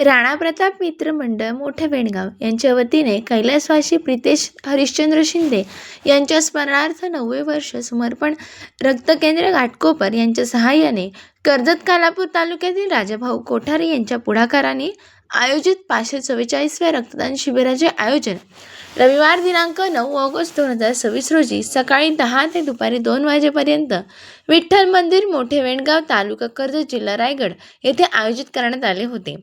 राणा प्रताप मित्र मंडळ मोठे वेणगाव यांच्या वतीने कैलासवासी प्रितेश हरिश्चंद्र शिंदे यांच्या स्मरणार्थ 9वे वर्ष समर्पण रक्तकेंद्र घाटकोपर यांच्या सहाय्याने कर्जत कालापूर तालुक्यातील राजाभाऊ कोठारी यांच्या पुढाकाराने आयोजित 544व्या रक्तदान शिबिराचे आयोजन रविवार दिनांक 9 ऑगस्ट 2026 रोजी सकाळी 10 ते दुपारी 2 वाजेपर्यंत विठ्ठल मंदिर मोठे वेणगाव तालुका कर्जत जिल्हा रायगड येथे आयोजित करण्यात आले होते।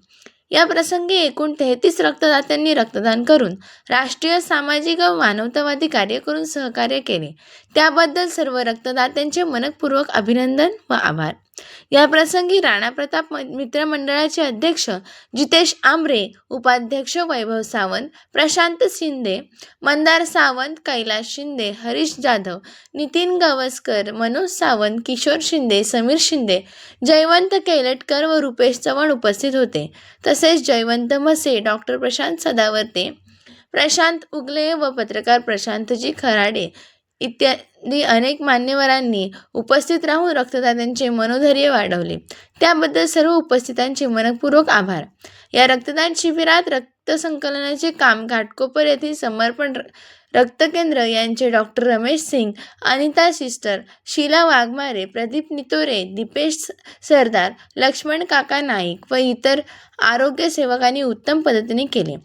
या प्रसंगी एकूण 33 रक्तदात्यांनी रक्तदान करून राष्ट्रीय सामाजिक व मानवतावादी कार्य करून सहकार्य केले। त्याबद्दल सर्व रक्तदात्यांचे मनपूर्वक अभिनंदन व आभार। या प्रसंगी राणा प्रताप मित्र मंडळाचे अध्यक्ष जितेश आंबरे, उपाध्यक्ष वैभव सावंत, प्रशांत शिंदे, मंदार सावंत, कैलास शिंदे, हरीश जाधव, नितीन गावस्कर, मनोज सावंत, किशोर शिंदे, समीर शिंदे, जयवंत केलटकर व रुपेश चव्हाण उपस्थित होते। तसेच जयवंत म्हसे, डॉक्टर प्रशांत सदावर्ते, प्रशांत उगले व पत्रकार प्रशांतजी खराडे इत्यादी अनेक मान्यवरांनी उपस्थित राहून रक्तदात्यांचे मनोधैर्य वाढवले। त्याबद्दल सर्व उपस्थितांचे मनपूर्वक आभार। या रक्तदान शिबिरात रक्त संकलनाचे काम घाटकोपर येथील समर्पण रक्तकेंद्र यांचे डॉक्टर रमेश सिंग, अनिता सिस्टर, शीला वाघमारे, प्रदीप नितोरे, दीपेश सरदार, लक्ष्मण काका नाईक व इतर आरोग्य सेवकांनी उत्तम पद्धतीने केले।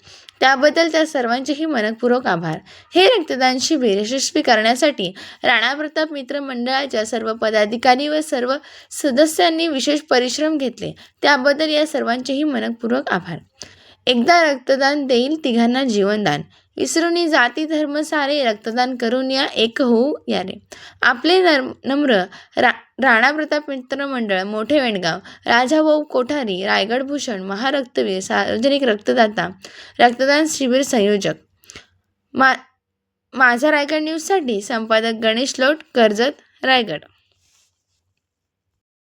त्याबद्दल त्या सर्वांचेही मनपूर्वक आभार। हे रक्तदान शिबिर यशस्वी करण्यासाठी राणा प्रताप मित्र मंडळाच्या सर्व पदाधिकारी व सर्व सदस्यांनी विशेष परिश्रम घेतले। त्याबद्दल या सर्वांचेही मनपूर्वक आभार। एकदा रक्तदान देईल तिघांना जीवनदान, विसरूनी जाती धर्म सारे, रक्तदान करून या एक होऊ या रे। आपले नम्र राणा प्रताप मित्र मंडळ मोठे वेणगाव, राजाभाऊ कोठारी, रायगड भूषण, महारक्तवीर, सार्वजनिक रक्तदाता, रक्तदान शिबिर संयोजक। माझा रायगड न्यूजसाठी संपादक गणेश लोट, कर्जत, रायगड।